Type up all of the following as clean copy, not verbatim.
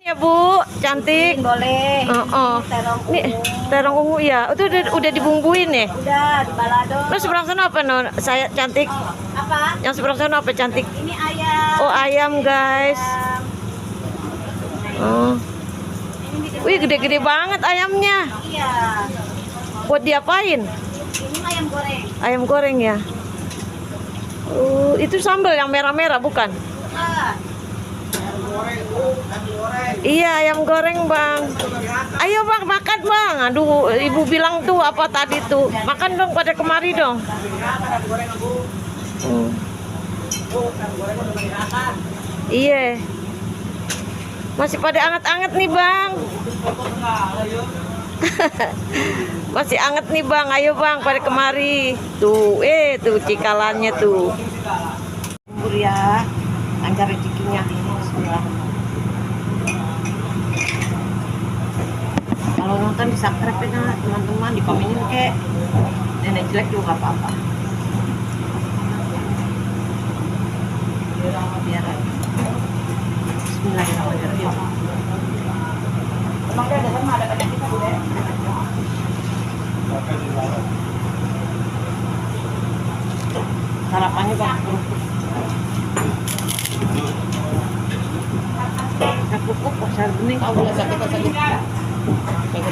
Ya Bu, cantik. Boleh. Oh. Terong Ini ungu. terong ungu ya. Itu udah dibumbuin ya. Udah di balado. Terus seberang sana apa no? Saya cantik. Apa? Yang seberang sana apa cantik? Ini ayam. Oh ayam guys. Oh. Wih gede-gede banget ayamnya. Iya. Buat diapain? Ini ayam goreng. Ayam goreng ya. Itu sambal yang merah-merah bukan? Ah. Iya ayam goreng bang. Ayo bang makan bang. Aduh ibu bilang tuh apa tadi tuh. Makan dong pada kemari dong. Iya. Masih pada anget-anget nih bang. Masih anget nih bang. Ayo bang pada kemari. Tuh tuh cikalannya tuh. Bubur ya. Lancar rezekinya. Bismillah. Kalau nonton di subscribe ya teman-teman, dikomenin kek. Nenek jelek juga nggak apa-apa. Biar Bismillahirrahmanirrahim. Emang ada sama ada penyakit kita bude. Sarapannya bang. Cukup pasar bening Tahu udah sakit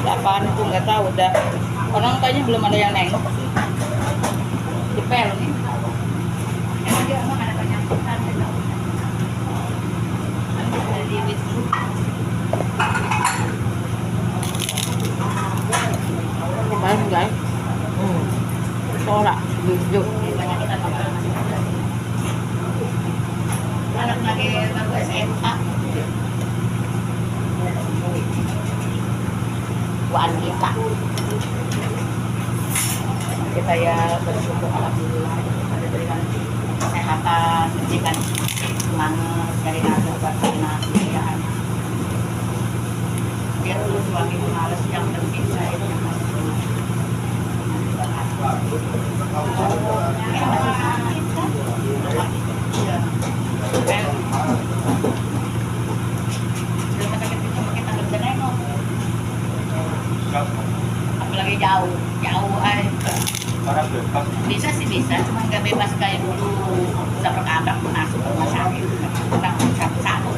apaan itu nggak tahu udah orang tanya belum ada yang nengok sih dipel nih emang dia emang ada banyak kemarin guys. Sorak duduk. anak lagi baru SMA buat kita ya bersyukur alhamdulillah ada berikan kesehatan diberikan semangat dari naga buat anak ya biar dulu suami males yang penting saya yang masih apalagi jauh bisa sih bisa cuma nggak bebas kayak dulu seperti masuk ke rumah sakit orang satu-satu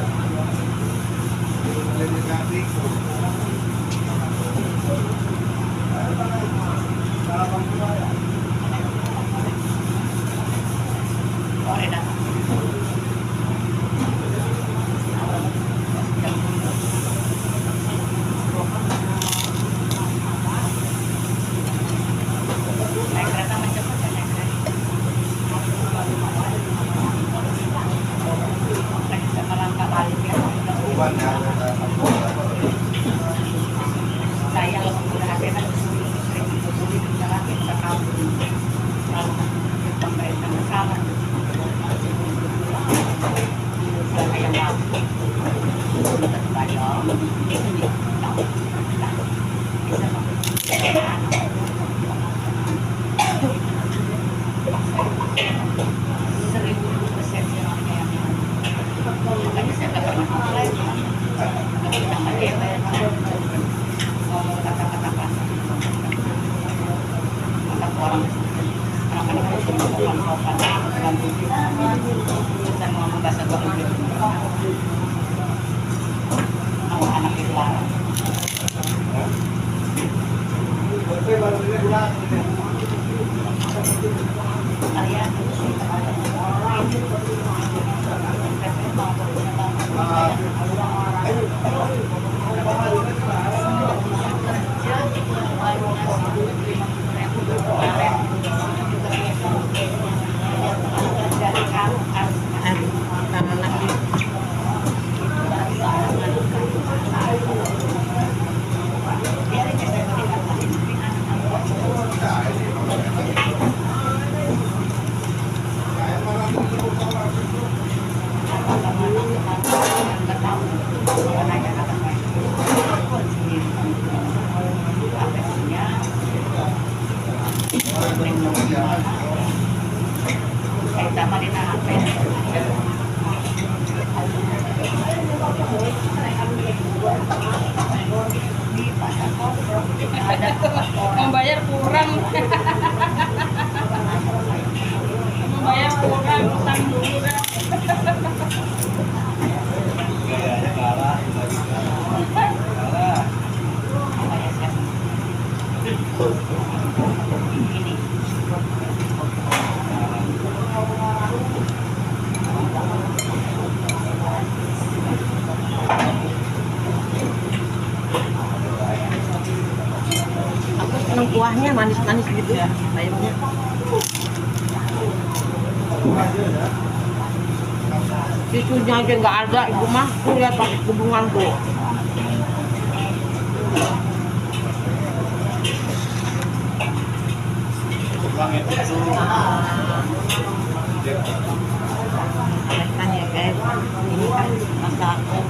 saya kalau udah hati kan pemerintah masalah kayak lampu Kita Membayar kurang. Membayar kurang, utang dulu dah. Aku seneng kuahnya manis-manis gitu ya, sayurnya. Tisunya aja nggak ada, ibu mah tuh lihat pakai hubungan tuh. Kan ya guys, ini kan masak. Ya.